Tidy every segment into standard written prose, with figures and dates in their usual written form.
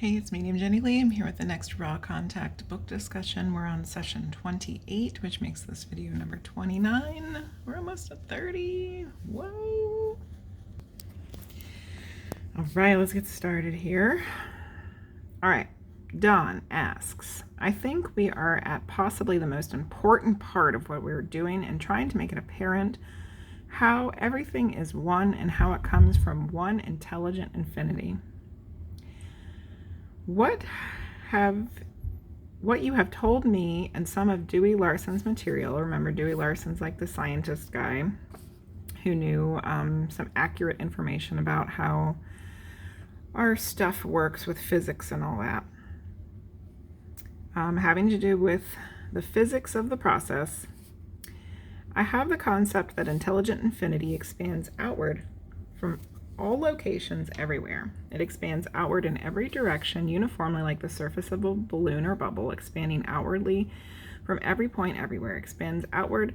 Hey, it's Medium Jenny Lee. I'm here with the next Raw Contact book discussion. We're on session 28, which makes this video number 29. We're almost at 30. Whoa. All right, let's get started here. All right, Dawn asks, I think we are at possibly the most important part of what we're doing and trying to make it apparent how everything is one and how it comes from one intelligent infinity. What you have told me and some of Dewey Larson's material, remember Dewey Larson's like the scientist guy who knew some accurate information about how our stuff works with physics and all that, having to do with the physics of the process. I have the concept that intelligent infinity expands outward from all locations everywhere. It expands outward in every direction uniformly like the surface of a balloon or bubble, expanding outwardly from every point everywhere. Expands outward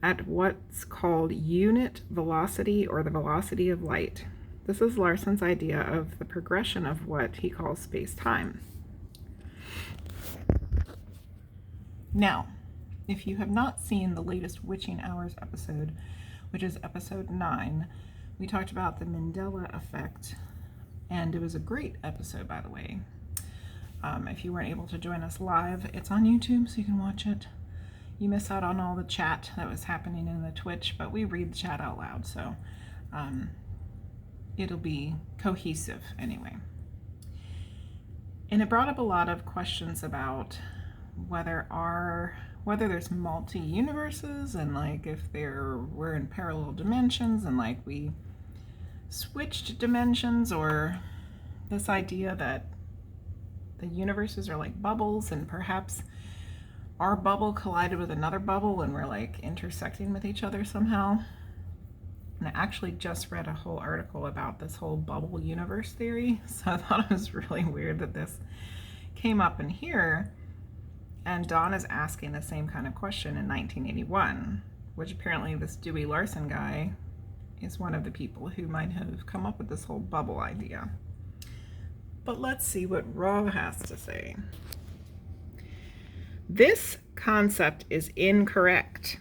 at what's called unit velocity or the velocity of light. This is Larson's idea of the progression of what he calls space-time. Now, if you have not seen the latest Witching Hours episode, which is episode 9, we talked about the Mandela effect, and it was a great episode, by the way. If you weren't able to join us live, it's on YouTube, so you can watch it. You miss out on all the chat that was happening in the Twitch, but we read the chat out loud, so it'll be cohesive anyway. And it brought up a lot of questions about whether there's multi-universes and like if we're in parallel dimensions and like we switched dimensions, or this idea that the universes are like bubbles and perhaps our bubble collided with another bubble and we're like intersecting with each other somehow. And I actually just read a whole article about this whole bubble universe theory, so I thought it was really weird that this came up in here. And Dawn is asking the same kind of question in 1981, which apparently this Dewey Larson guy is one of the people who might have come up with this whole bubble idea. But let's see what Raw has to say. This concept is incorrect,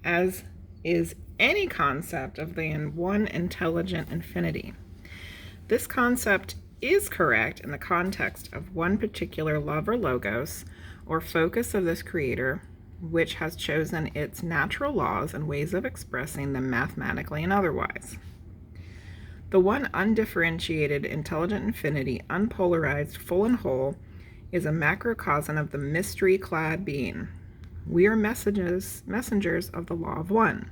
as is any concept of the one intelligent infinity. This concept is correct in the context of one particular love or logos, or focus of this creator, which has chosen its natural laws and ways of expressing them mathematically and otherwise. The one undifferentiated intelligent infinity, unpolarized, full and whole, is a macrocosm of the mystery-clad being. We are messengers of the law of one.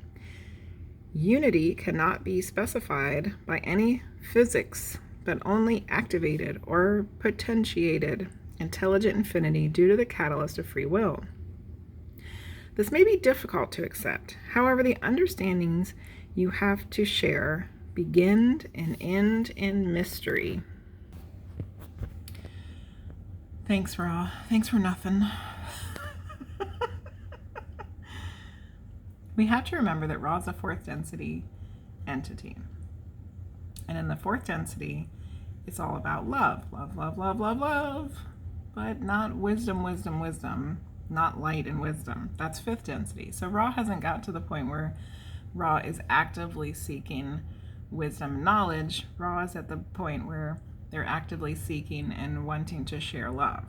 Unity cannot be specified by any physics, but only activated or potentiated intelligent infinity due to the catalyst of free will. This may be difficult to accept. However, the understandings you have to share begin and end in mystery. Thanks, Raw. Thanks for nothing. We have to remember that Raw is a fourth density entity. And in the fourth density, it's all about love. Love, love, love, love, love. But not wisdom, wisdom, wisdom, not light and wisdom. That's fifth density. So Ra hasn't got to the point where Ra is actively seeking wisdom and knowledge. Ra is at the point where they're actively seeking and wanting to share love.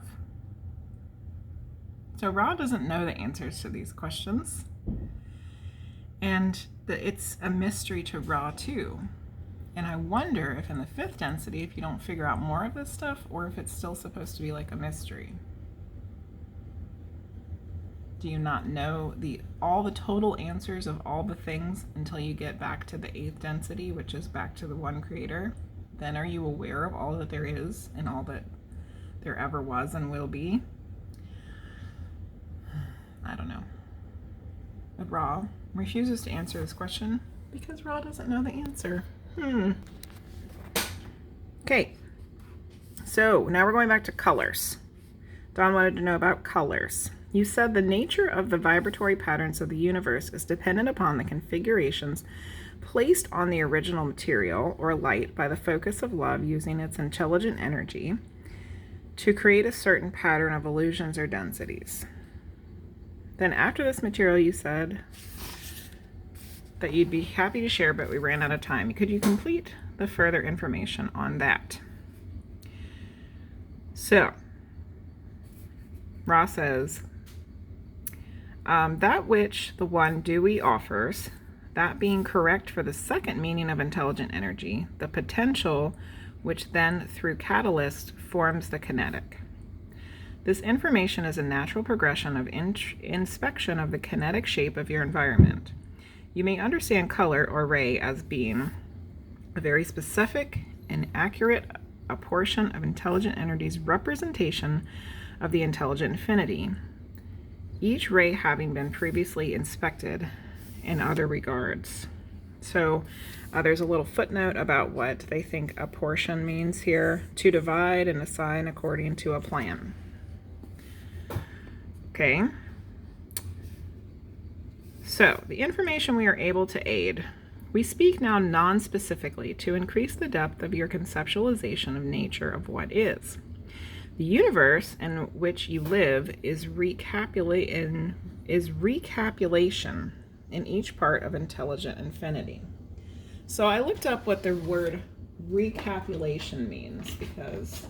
So Ra doesn't know the answers to these questions. And it's a mystery to Ra too. And I wonder if in the fifth density, if you don't figure out more of this stuff, or if it's still supposed to be like a mystery. Do you not know all the total answers of all the things until you get back to the eighth density, which is back to the one creator? Then are you aware of all that there is and all that there ever was and will be? I don't know. But Ra refuses to answer this question because Ra doesn't know the answer. Okay, so now we're going back to colors. Dawn wanted to know about colors. You said the nature of the vibratory patterns of the universe is dependent upon the configurations placed on the original material or light by the focus of love using its intelligent energy, to create a certain pattern of illusions or densities. Then after this material, you said that you'd be happy to share, but we ran out of time. Could you complete the further information on that? So, Ra says, that which the one Dewey offers, that being correct for the second meaning of intelligent energy, the potential which then through catalyst forms the kinetic. This information is a natural progression of inspection of the kinetic shape of your environment. You may understand color or ray as being a very specific and accurate portion of intelligent energy's representation of the intelligent infinity, each ray having been previously inspected in other regards. So there's a little footnote about what they think a portion means here: to divide and assign according to a plan. Okay. So the information we are able to aid, we speak now non-specifically to increase the depth of your conceptualization of nature of what is. The universe in which you live is recapitulation in each part of intelligent infinity. So I looked up what the word recapitulation means because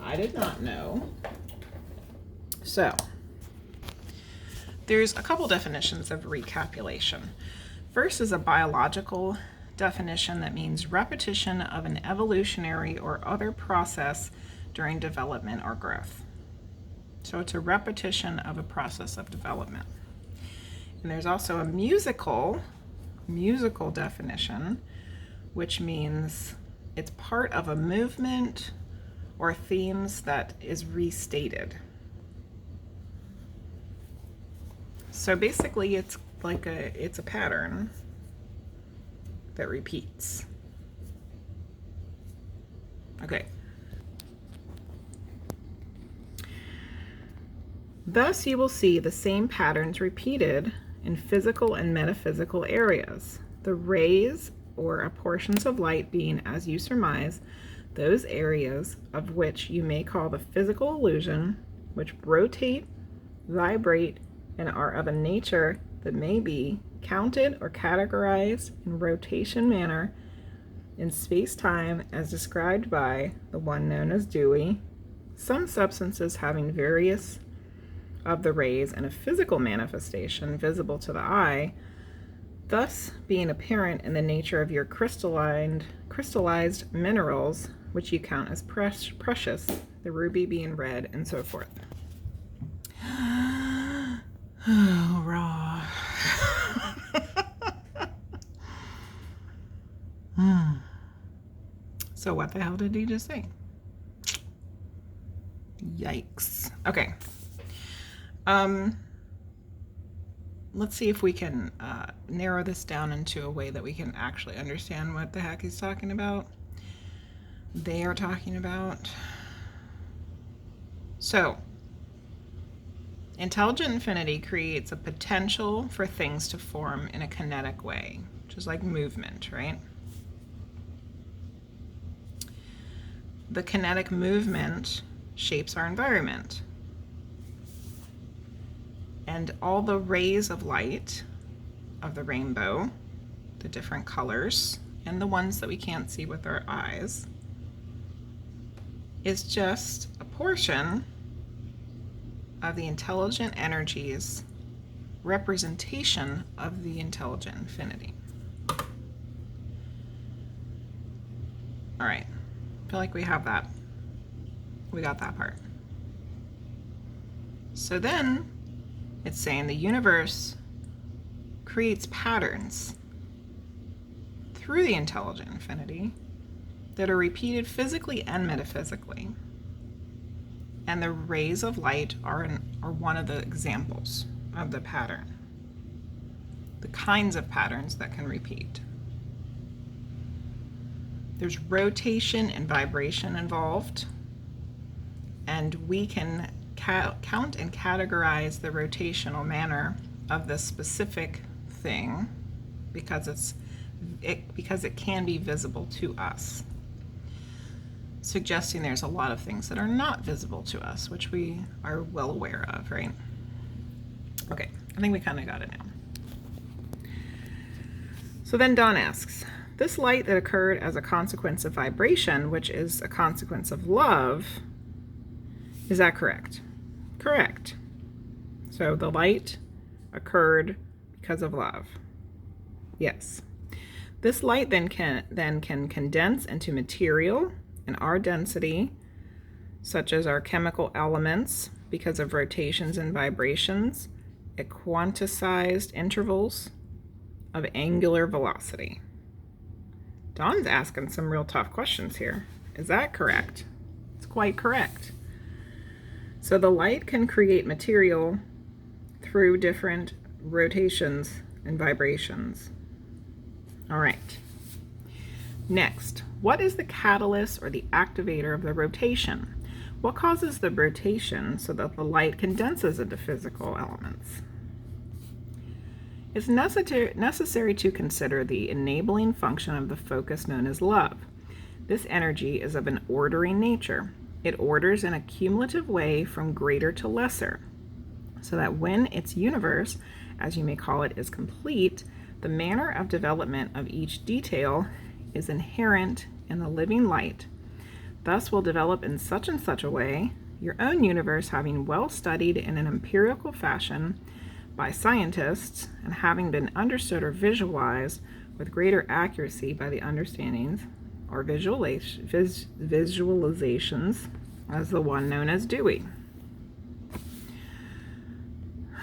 I did not know. So there's a couple definitions of recapitulation. First is a biological definition that means repetition of an evolutionary or other process during development or growth. So it's a repetition of a process of development. And there's also a musical definition, which means it's part of a movement or themes that is restated. So basically it's like it's a pattern that repeats. Okay. Thus you will see the same patterns repeated in physical and metaphysical areas. The rays or portions of light being, as you surmise, those areas of which you may call the physical illusion, which rotate, vibrate, and are of a nature that may be counted or categorized in rotation manner in space-time as described by the one known as Dewey, some substances having various of the rays and a physical manifestation visible to the eye, thus being apparent in the nature of your crystallized minerals, which you count as precious, the ruby being red, and so forth. Oh, Ra. So what the hell did he just say? Yikes. Okay. Let's see if we can narrow this down into a way that we can actually understand what the heck he's talking about. They are talking about. So, intelligent infinity creates a potential for things to form in a kinetic way, which is like movement, right? The kinetic movement shapes our environment. And all the rays of light of the rainbow, the different colors, and the ones that we can't see with our eyes, is just a portion of the intelligent energies representation of the intelligent infinity. All right, I feel like we have that. We got that part. So then it's saying the universe creates patterns through the intelligent infinity that are repeated physically and metaphysically. And the rays of light are one of the examples of the pattern, the kinds of patterns that can repeat. There's rotation and vibration involved, and we can count and categorize the rotational manner of this specific thing because it can be visible to us. suggesting there's a lot of things that are not visible to us, which we are well aware of, right? Okay, I think we kind of got it now. So then Don asks, this light that occurred as a consequence of vibration, which is a consequence of love, is that correct? Correct. So the light occurred because of love. Yes. This light then can condense into material and our density, such as our chemical elements, because of rotations and vibrations at quantized intervals of angular velocity. Don's asking some real tough questions here. Is that correct? It's quite correct. So the light can create material through different rotations and vibrations. All right. Next, what is the catalyst or the activator of the rotation? What causes the rotation so that the light condenses into physical elements? It's necessary to consider the enabling function of the focus known as love. This energy is of an ordering nature. It orders in a cumulative way from greater to lesser, so that when its universe, as you may call it, is complete, the manner of development of each detail is inherent in the living light, thus will develop in such and such a way, your own universe having well studied in an empirical fashion by scientists and having been understood or visualized with greater accuracy by the understandings or visualizations as the one known as Dewey.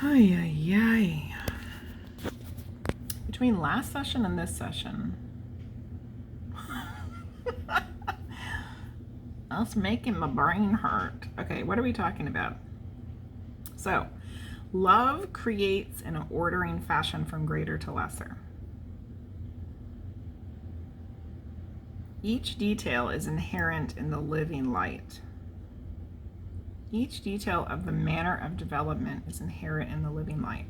Ay, ay, ay. Between last session and this session, that's making my brain hurt. Okay, what are we talking about? So, love creates in an ordering fashion from greater to lesser. Each detail is inherent in the living light. Each detail of the manner of development is inherent in the living light.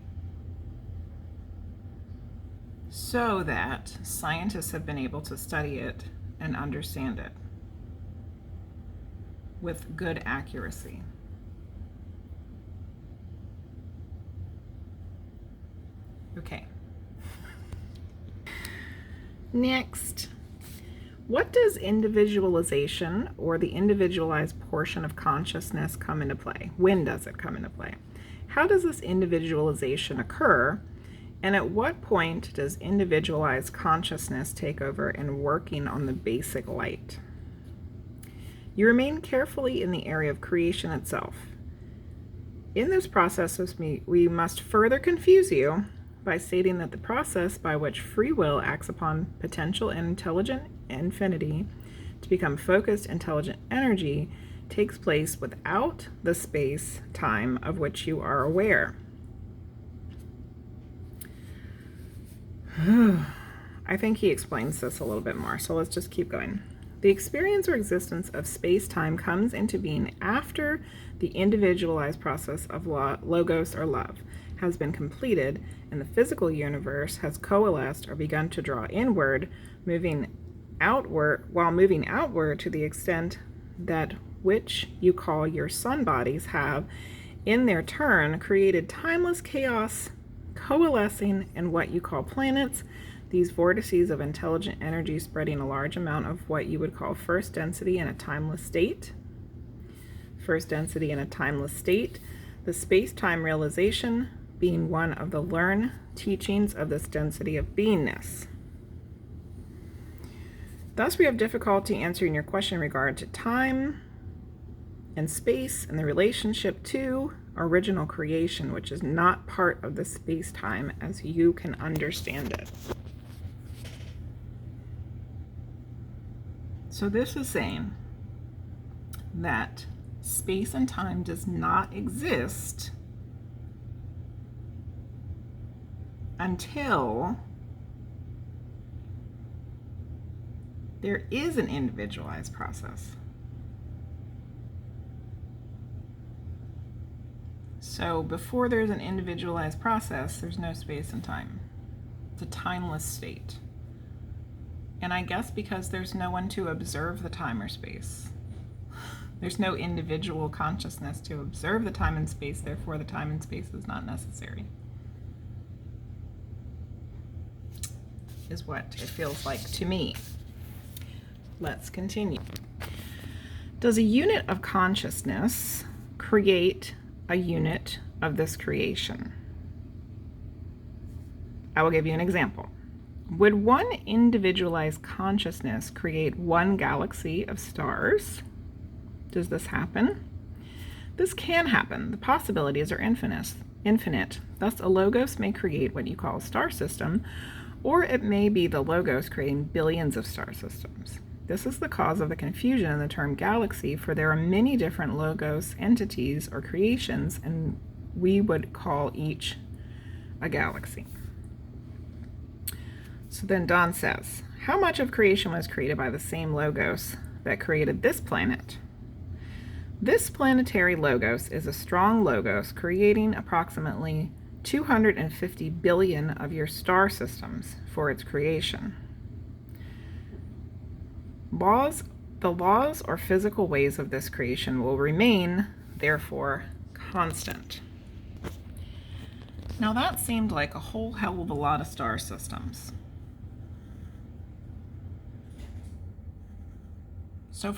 So that scientists have been able to study it and understand it with good accuracy. Okay. Next, what does individualization or the individualized portion of consciousness come into play? When does it come into play? How does this individualization occur? And at what point does individualized consciousness take over in working on the basic light? You remain carefully in the area of creation itself. In this process, we must further confuse you by stating that the process by which free will acts upon potential and intelligent infinity to become focused intelligent energy takes place without the space-time of which you are aware. I think he explains this a little bit more, so let's just keep going. The experience or existence of space-time comes into being after the individualized process of logos or love has been completed and the physical universe has coalesced or begun to draw inward, moving outward to the extent that which you call your sun bodies have, in their turn, created timeless chaos, coalescing in what you call planets, these vortices of intelligent energy spreading a large amount of what you would call first density in a timeless state. First density in a timeless state, the space-time realization being one of the learned teachings of this density of beingness. Thus, we have difficulty answering your question in regard to time and space and the relationship to original creation, which is not part of the space-time as you can understand it. So this is saying that space and time does not exist until there is an individualized process. So before there's an individualized process, there's no space and time. It's a timeless state. And I guess because there's no one to observe the time or space, There's no individual consciousness to observe the time and space, therefore the time and space is not necessary. Is what it feels like to me. Let's continue. Does a unit of consciousness create a unit of this creation? I will give you an example. Would one individualized consciousness create one galaxy of stars? Does this happen? This can happen. The possibilities are infinite. Thus, a logos may create what you call a star system, or it may be the logos creating billions of star systems. This is the cause of the confusion in the term galaxy, for there are many different logos entities or creations, and we would call each a galaxy. So then Don says, how much of creation was created by the same logos that created this planet? This planetary logos is a strong logos creating approximately 250 billion of your star systems for its creation. The laws or physical ways of this creation will remain, therefore, constant. Now that seemed like a whole hell of a lot of star systems. So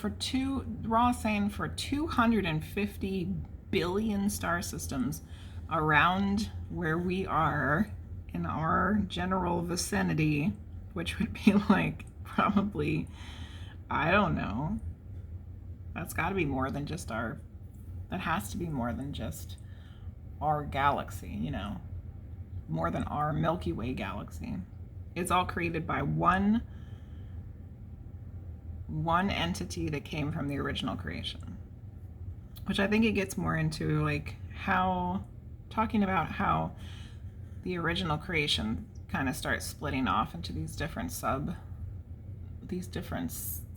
Ra's saying for 250 billion star systems around where we are in our general vicinity, which would be like probably, I don't know, that's got to be more than just that has to be more than just our galaxy, you know, more than our Milky Way galaxy. It's all created by one entity that came from the original creation, which I think it gets more into like talking about how the original creation kind of starts splitting off into these different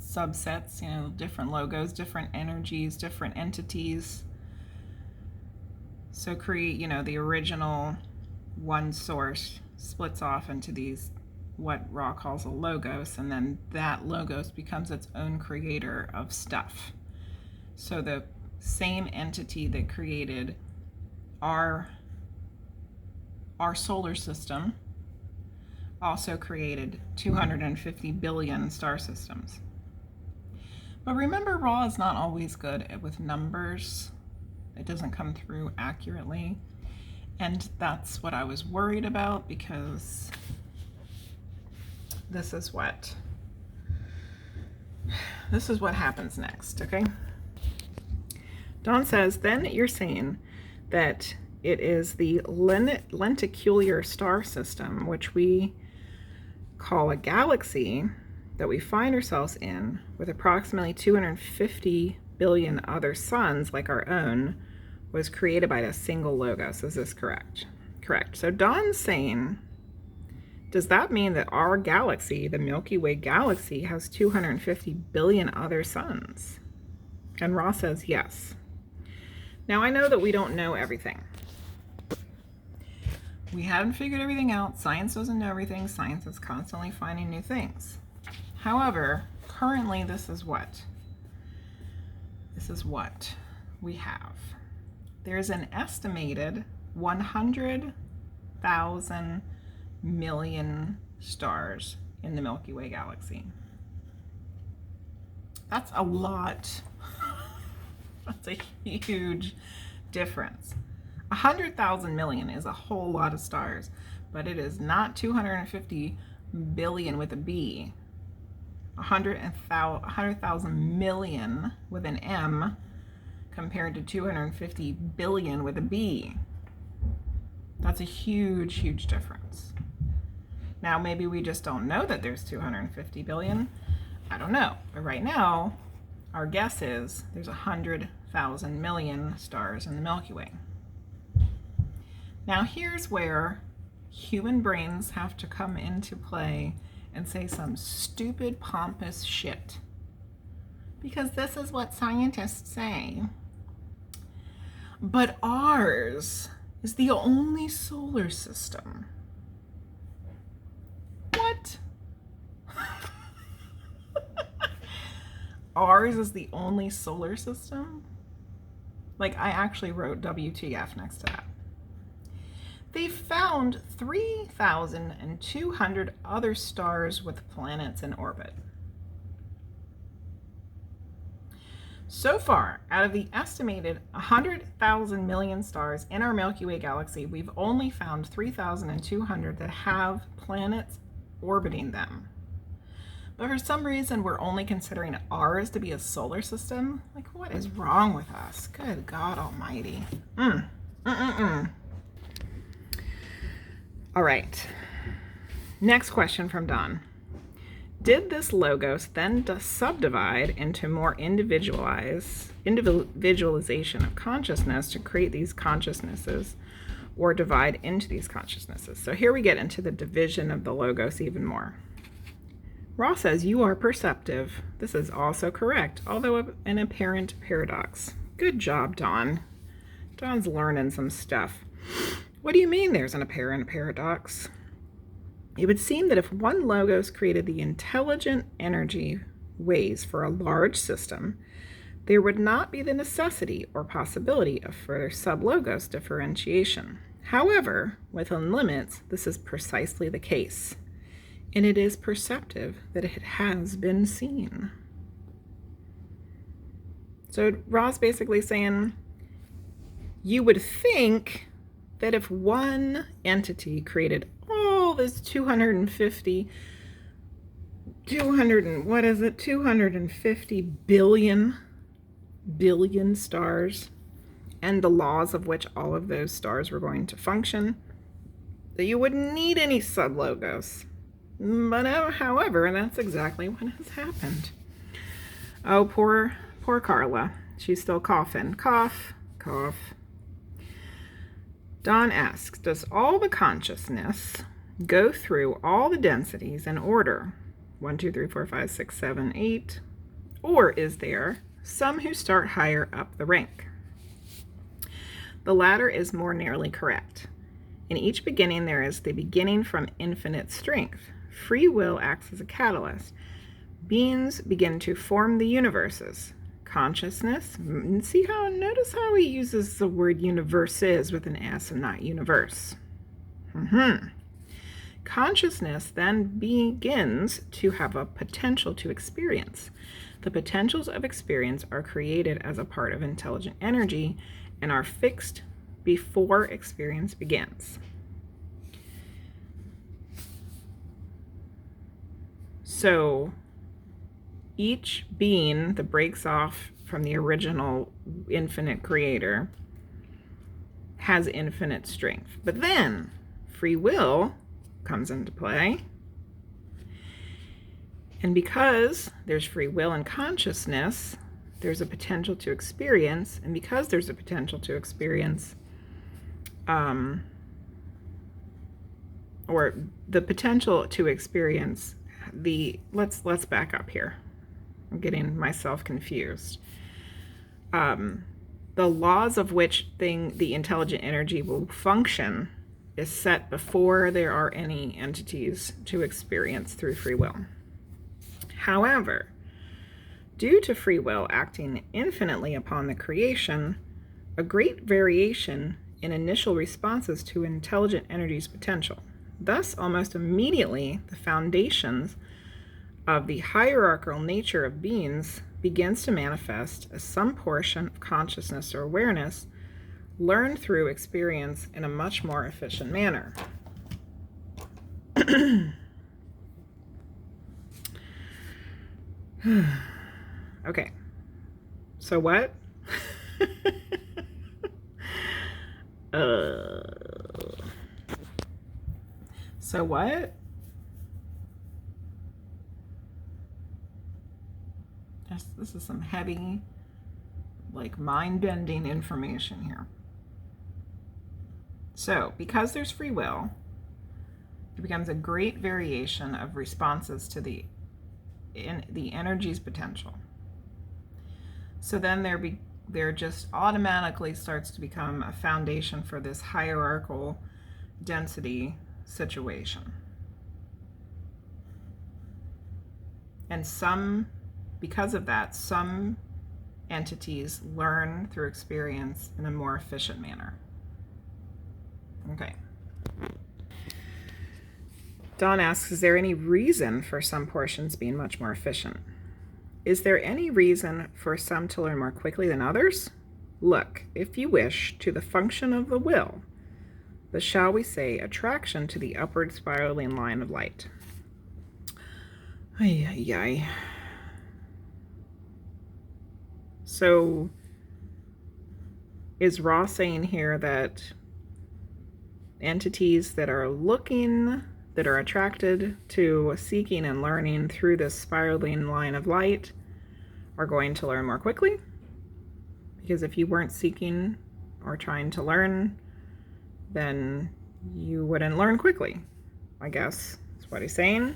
subsets, you know, different logos, different energies, different entities. So you know, the original one source splits off into these, what Ra calls a logos, and then that logos becomes its own creator of stuff. So the same entity that created our solar system also created 250 billion star systems. But remember, Ra is not always good with numbers. It doesn't come through accurately. And that's what I was worried about, because this is what happens next, okay? Don says, then you're saying that it is the lenticular star system, which we call a galaxy, that we find ourselves in, with approximately 250 billion other suns like our own, was created by a single logos. Is this correct? Correct. So Don's saying, does that mean that our galaxy, the Milky Way Galaxy, has 250 billion other suns? And Ra says yes. Now I know that we don't know everything. We haven't figured everything out. Science doesn't know everything. Science is constantly finding new things. However, currently this is what we have. There's an estimated 100,000 million stars in the Milky Way Galaxy. That's a lot. That's a huge difference. 100,000 million is a whole lot of stars, but it is not 250 billion with a B. 100,000 million with an M compared to 250 billion with a B. That's a huge, huge difference. Now, maybe we just don't know that there's 250 billion. I don't know. But right now, our guess is there's 100,000 million stars in the Milky Way. Now, here's where human brains have to come into play and say some stupid, pompous shit. Because this is what scientists say. But ours is the only solar system. What? ours is the only solar system? Like, I actually wrote WTF next to that. They found 3,200 other stars with planets in orbit. So far, out of the estimated 100,000 million stars in our Milky Way galaxy, we've only found 3,200 that have planets orbiting them. But for some reason, we're only considering ours to be a solar system. Like, what is wrong with us? Good God Almighty. All right. Next question from Don. Did this logos then subdivide into more individualization of consciousness to create these consciousnesses, or divide into these consciousnesses? So here we get into the division of the logos even more. Ross says, you are perceptive. This is also correct, although an apparent paradox. Good job, Don. Don's learning some stuff. What do you mean there's an apparent paradox? It would seem that if one logos created the intelligent energy ways for a large system, there would not be the necessity or possibility of further sub-logos differentiation. However, within limits, this is precisely the case, and it is perceptive that it has been seen. So Ra's basically saying, you would think that if one entity created all this 250 billion stars, and the laws of which all of those stars were going to function, that you wouldn't need any sub-logos. But however, that's exactly what has happened. Oh, poor Carla. She's still coughing. Cough, cough. Don asks, does all the consciousness go through all the densities in order? 1, 2, 3, 4, 5, 6, 7, 8. Or is there some who start higher up the rank? The latter is more nearly correct. In each beginning, there is the beginning from infinite strength. Free will acts as a catalyst. Beings begin to form the universes. Consciousness, notice how he uses the word universes with an S and not universe. Consciousness then begins to have a potential to experience. The potentials of experience are created as a part of intelligent energy and are fixed before experience begins. So each being that breaks off from the original infinite creator has infinite strength. But then free will comes into play. And because there's free will and consciousness, there's a potential to experience. And because there's a potential to experience, or the potential to experience let's back up here. I'm getting myself confused. The laws of which the intelligent energy will function is set before there are any entities to experience through free will. However, due to free will acting infinitely upon the creation, a great variation in initial responses to intelligent energy's potential. Thus, almost immediately, the foundations of the hierarchical nature of beings begins to manifest as some portion of consciousness or awareness learned through experience in a much more efficient manner. Okay, so what? So what? This is some heavy, like, mind-bending information here. So, because there's free will, it becomes a great variation of responses to the energy's potential. So then there just automatically starts to become a foundation for this hierarchical density situation. And some because of that, some entities learn through experience in a more efficient manner. Okay. Dawn asks, is there any reason for some portions being much more efficient? Is there any reason for some to learn more quickly than others? Look, if you wish, to the function of the will, the, shall we say, attraction to the upward spiraling line of light. Ay, ay, ay. So, is Ra saying here that entities that are attracted to seeking and learning through this spiraling line of light are going to learn more quickly? Because if you weren't seeking or trying to learn, then you wouldn't learn quickly, I guess that's what he's saying.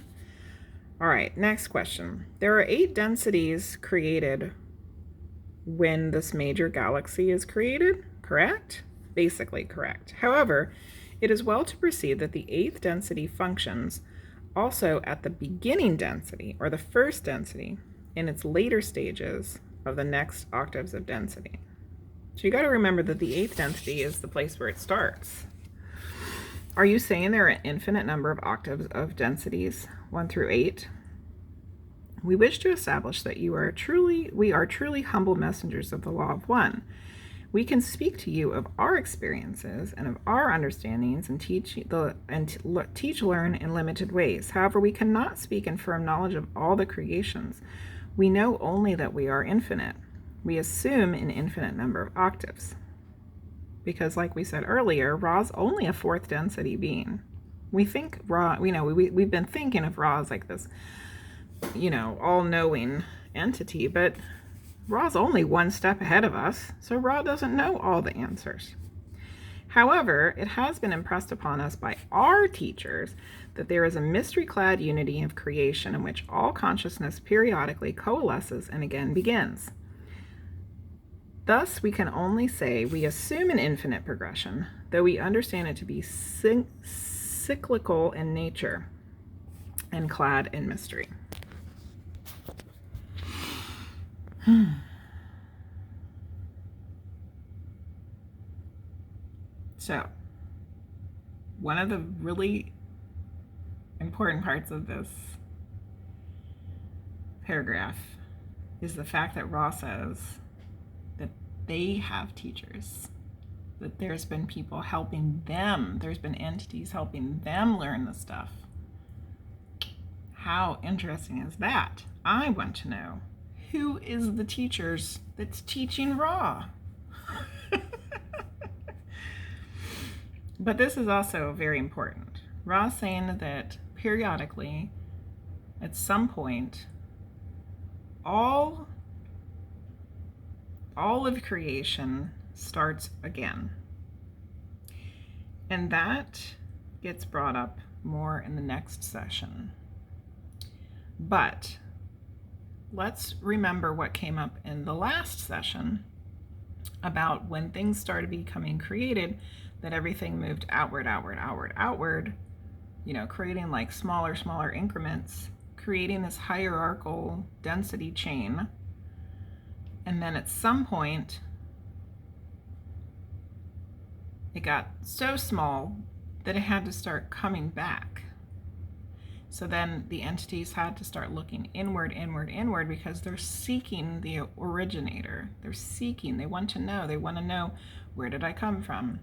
All right, next question. There are 8 densities created when this major galaxy is created, correct? Basically correct. However, it is well to perceive that the 8th density functions also at the beginning density, or the first density, in its later stages of the next octaves of density. So you got to remember that the 8th density is the place where it starts. Are you saying there are an infinite number of octaves of densities, 1 through 8? We wish to establish that we are truly humble messengers of the law of one. We can speak to you of our experiences and of our understandings and teach, learn in limited ways. However, we cannot speak in firm knowledge of all the creations. We know only that we are infinite. We assume an infinite number of octaves. Because like we said earlier, Ra's only a 4th density being. We think Ra, we've been thinking of Ra as like this, all-knowing entity, but Ra's only 1 step ahead of us, so Ra doesn't know all the answers. However, it has been impressed upon us by our teachers that there is a mystery-clad unity of creation in which all consciousness periodically coalesces and again begins. Thus, we can only say we assume an infinite progression, though we understand it to be cyclical in nature and clad in mystery. So, one of the really important parts of this paragraph is the fact that Ra says that they have teachers, that there's been people helping them, there's been entities helping them learn the stuff. How interesting is that? I want to know, who is the teachers that's teaching Ra? But this is also very important. Ra's saying that periodically, at some point, all of creation starts again. And that gets brought up more in the next session. But let's remember what came up in the last session about when things started becoming created, that everything moved outward, creating like smaller increments, creating this hierarchical density chain. And then at some point, it got so small that it had to start coming back. So then the entities had to start looking inward, because they're seeking the originator. They want to know, where did I come from?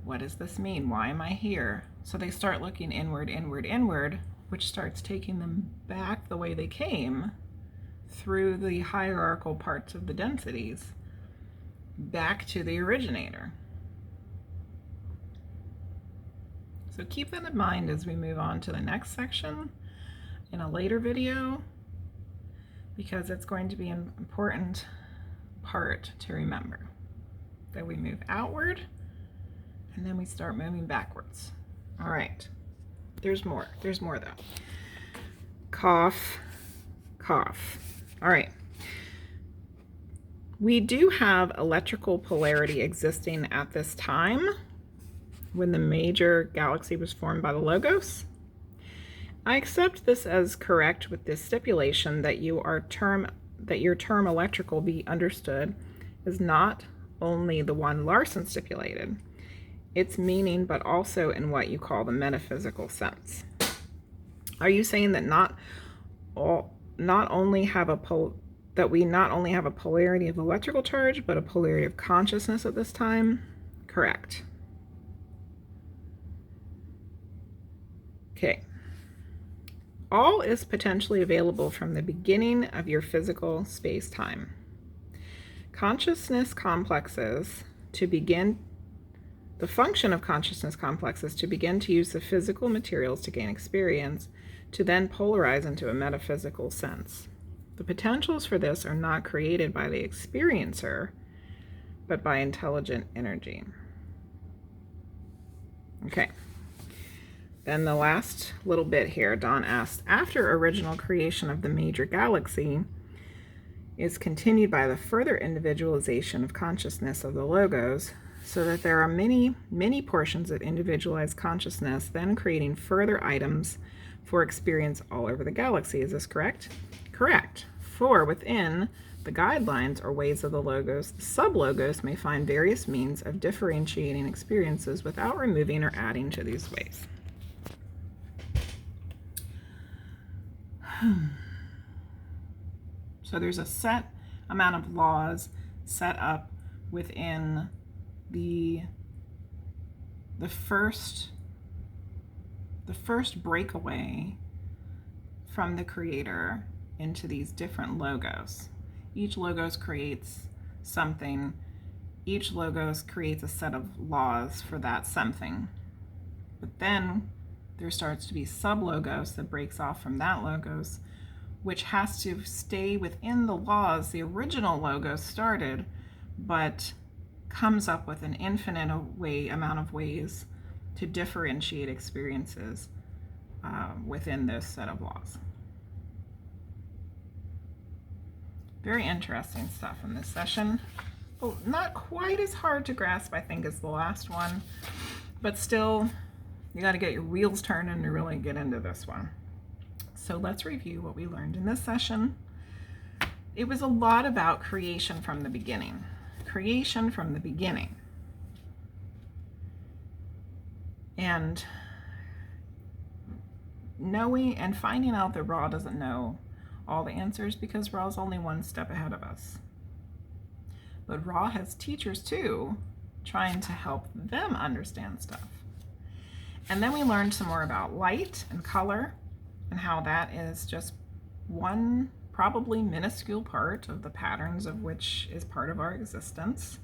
What does this mean? Why am I here? So they start looking inward, which starts taking them back the way they came through the hierarchical parts of the densities, back to the originator. So keep that in mind as we move on to the next section in a later video, because it's going to be an important part to remember, that we move outward and then we start moving backwards. All right, there's more though. Cough. All right. We do have electrical polarity existing at this time when the major galaxy was formed by the Logos. I accept this as correct with this stipulation that your term electrical be understood as not only the one Larson stipulated, its meaning, but also in what you call the metaphysical sense. Are you saying that we not only have a polarity of electrical charge, but a polarity of consciousness at this time? Correct. Okay. All is potentially available from the beginning of your physical space-time. Consciousness complexes to begin, the function of consciousness complexes to begin to use the physical materials to gain experience, to then polarize into a metaphysical sense. The potentials for this are not created by the experiencer, but by intelligent energy. Okay. Then the last little bit here, Don asked, after original creation of the major galaxy is continued by the further individualization of consciousness of the logos, so that there are many, many portions of individualized consciousness, then creating further items for experience all over the galaxy. Is this correct? Correct. For within the guidelines or ways of the logos, the sub-logos may find various means of differentiating experiences without removing or adding to these ways. So there's a set amount of laws set up within the first breakaway from the creator into these different logos. Each logos creates something. Each logos creates a set of laws for that something. But then there starts to be sub-logos that breaks off from that logos, which has to stay within the laws the original logos started, but comes up with an infinite amount of ways to differentiate experiences within this set of laws. Very interesting stuff in this session. Oh, not quite as hard to grasp, I think, as the last one, but still, you got to get your wheels turning to really get into this one. So let's review what we learned in this session. It was a lot about creation from the beginning. Creation from the beginning. And knowing and finding out that Ra doesn't know all the answers, because Ra's only one step ahead of us. But Ra has teachers too, trying to help them understand stuff. And then we learned some more about light and color, and how that is just one probably minuscule part of the patterns of which is part of our existence.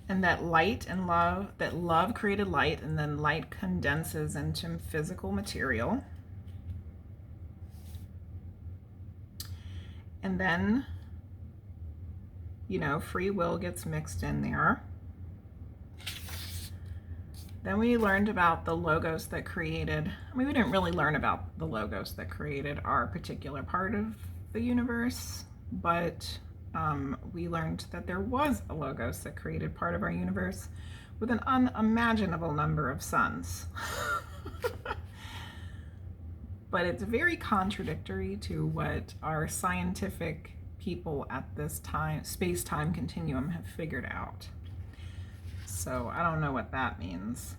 And that light and love, that love created light, and then light condenses into physical material. And then, free will gets mixed in there. Then we learned about the logos that created, we didn't really learn about the logos that created our particular part of the universe, but we learned that there was a logos that created part of our universe with an unimaginable number of suns. But it's very contradictory to what our scientific people at this time, space-time continuum, have figured out. So I don't know what that means.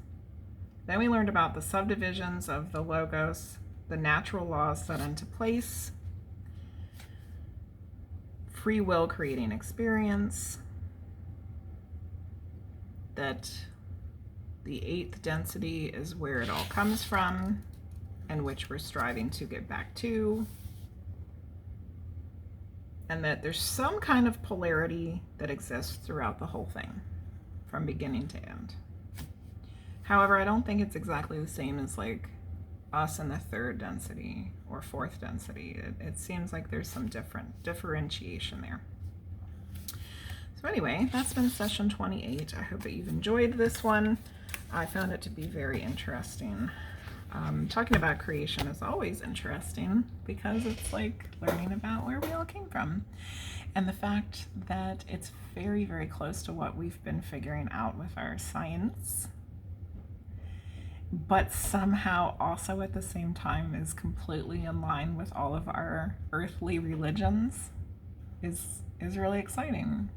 Then we learned about the subdivisions of the logos, the natural laws set into place, free will creating experience, that the 8th density is where it all comes from, and which we're striving to get back to, and that there's some kind of polarity that exists throughout the whole thing, from beginning to end. However, I don't think it's exactly the same as like us in the 3rd density or 4th density. It seems like there's some differentiation there. So anyway, that's been session 28. I hope that you've enjoyed this one. I found it to be very interesting. Talking about creation is always interesting because it's like learning about where we all came from, and the fact that it's very, very close to what we've been figuring out with our science. but somehow also at the same time is completely in line with all of our earthly religions is really exciting.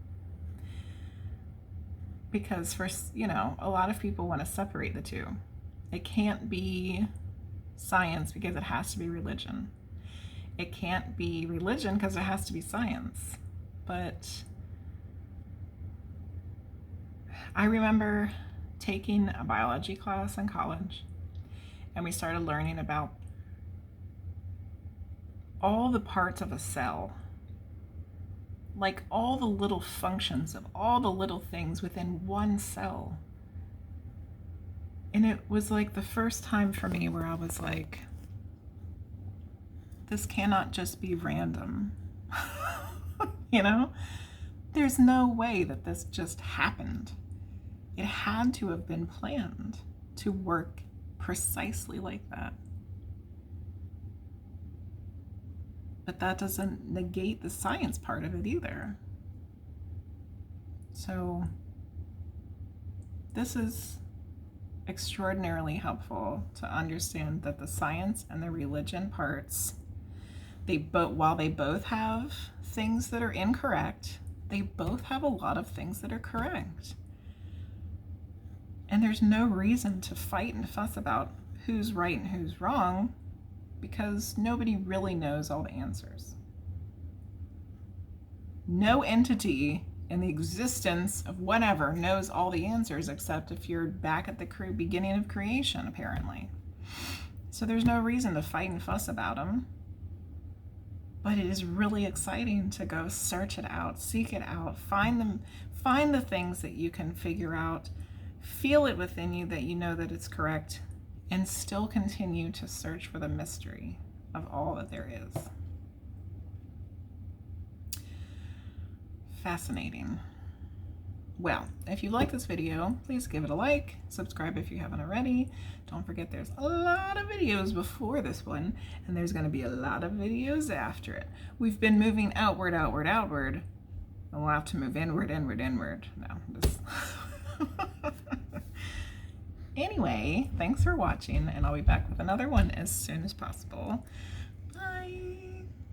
Because for, a lot of people want to separate the two. It can't be science because it has to be religion. It can't be religion because it has to be science. But I remember taking a biology class in college, and we started learning about all the parts of a cell, like all the little functions of all the little things within one cell. And it was like the first time for me where I was like, this cannot just be random. There's no way that this just happened. It had to have been planned to work precisely like that. But that doesn't negate the science part of it either. So this is extraordinarily helpful to understand that the science and the religion parts, while they both have things that are incorrect, they both have a lot of things that are correct. And there's no reason to fight and fuss about who's right and who's wrong, because nobody really knows all the answers. No entity in the existence of whatever knows all the answers, except if you're back at the beginning of creation, apparently. So there's no reason to fight and fuss about them. But it is really exciting to go search it out, seek it out, find the things that you can figure out, feel it within you that you know that it's correct, and still continue to search for the mystery of all that there is. Fascinating. Well, if you like this video, please give it a like, subscribe if you haven't already. Don't forget there's a lot of videos before this one, and there's going to be a lot of videos after it. We've been moving outward, outward, outward, and we'll have to move inward, inward, inward. Anyway, thanks for watching, and I'll be back with another one as soon as possible.